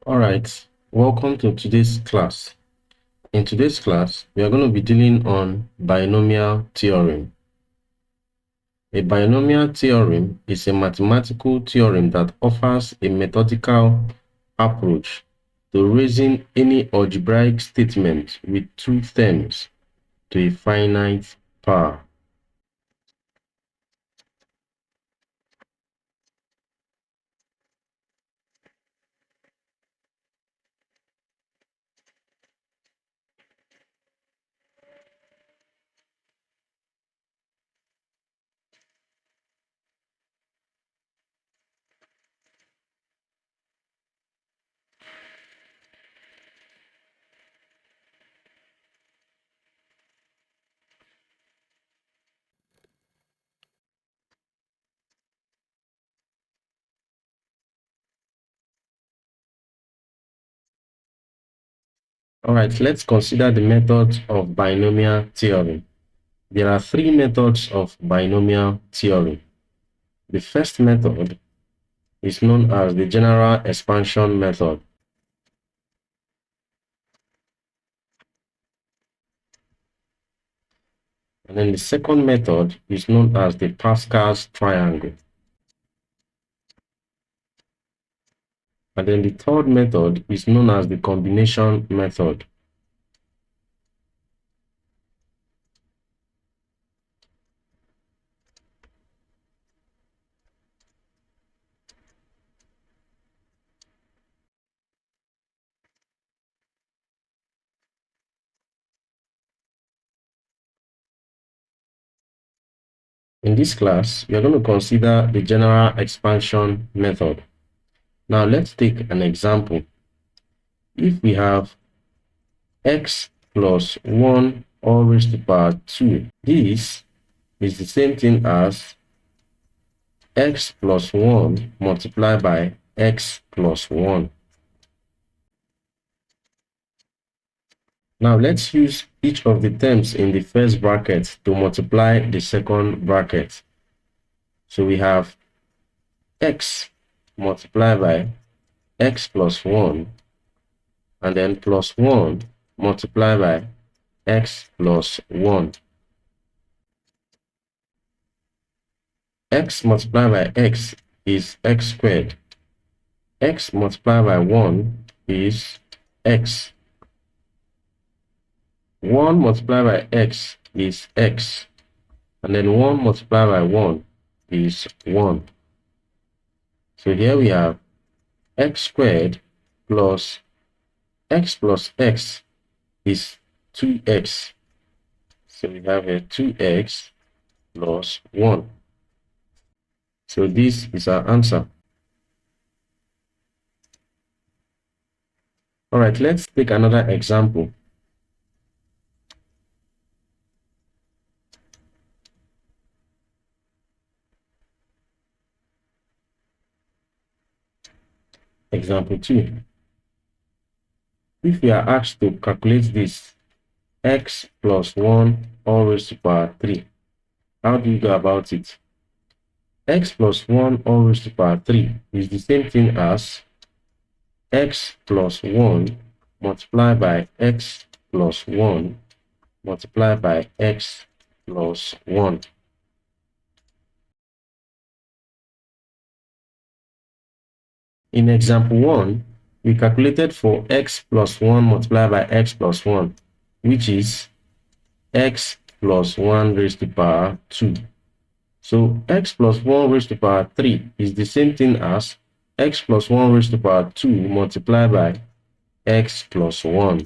All right, welcome to today's class. In today's class, we are going to be dealing on binomial theorem. A binomial theorem is a mathematical theorem that offers a methodical approach to raising any algebraic statement with two terms to a finite power. All right, let's consider the methods of binomial theorem. There are three methods of binomial theorem. The first method is known as the general expansion method. And then the second method is known as the Pascal's triangle. And then the third method is known as the combination method. In this class, we are going to consider the general expansion method. Now let's take an example. If we have x plus 1 all raised to the power 2, this is the same thing as x plus 1 multiplied by x plus 1. Now let's use each of the terms in the first bracket to multiply the second bracket. So we have x multiplied by x plus 1 and then plus 1 multiplied by x plus 1. X multiplied by x is x squared. X multiplied by 1 is x. 1 multiplied by x is x. And then 1 multiplied by 1 is 1. So here we have x squared plus x is 2x. So we have here 2x plus 1. So this is our answer. All right, let's take another example. Example 2. If we are asked to calculate this x plus 1 all raised to the power 3, how do you go about it? X plus 1 all raised to the power 3 is the same thing as x plus 1 multiplied by x plus 1 multiplied by x plus 1. In example 1, we calculated for x plus 1 multiplied by x plus 1, which is x plus 1 raised to the power 2. So x plus 1 raised to the power 3 is the same thing as x plus 1 raised to the power 2 multiplied by x plus 1.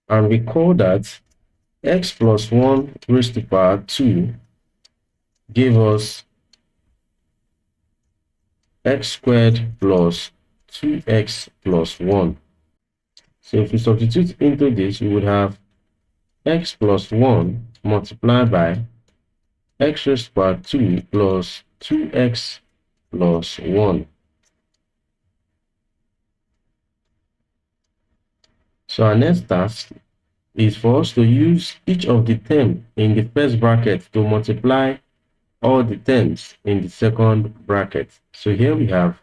And recall that x plus 1 raised to the power 2 gave us x squared plus 2x plus 1. So if we substitute into this, we would have x plus 1 multiplied by x raised to the power 2 plus 2x plus 1. So our next task is for us to use each of the terms in the first bracket to multiply all the terms in the second bracket. So here we have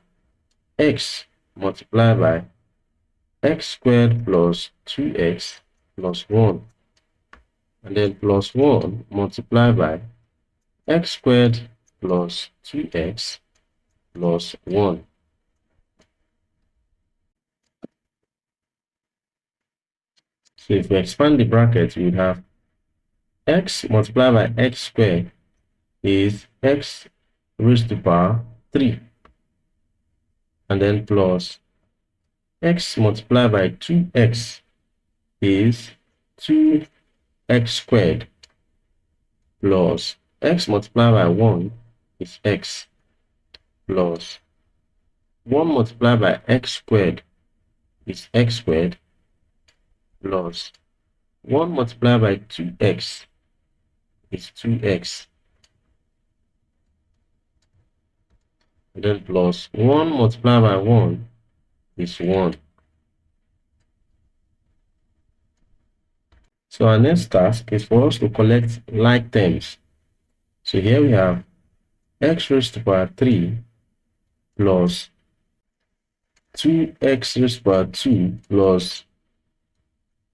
x multiplied by x squared plus 2x plus 1, and then plus 1 multiplied by x squared plus 2x plus 1. So if we expand the bracket, we would have x multiplied by x squared is x raised to power 3, and then plus x multiplied by 2x is 2x squared, plus x multiplied by 1 is x, plus 1 multiplied by x squared is x squared, plus 1 multiplied by 2x is 2x, and then plus 1 multiplied by 1 is 1. So our next task is for us to collect like terms. So here we have x raised to power 3 plus 2x raised to power 2 plus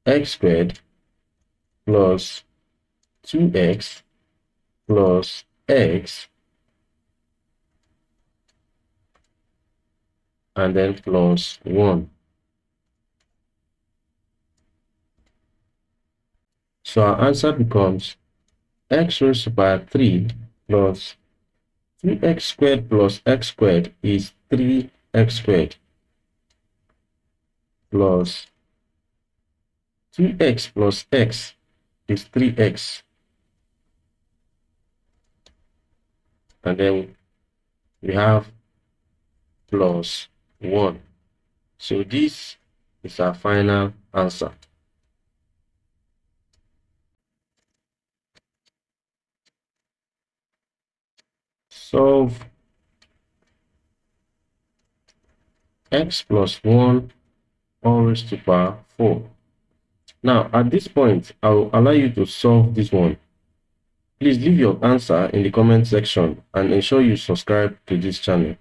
x squared plus 2x plus x, and then plus 1. So our answer becomes x raised to power 3 plus 2x squared plus x squared is 3x squared, plus 2x plus x is 3x, and then we have plus 1. So this is our final answer. Solve x plus 1 all raised to power 4. Now, at this point, I will allow you to solve this one. Please leave your answer in the comment section and ensure you subscribe to this channel.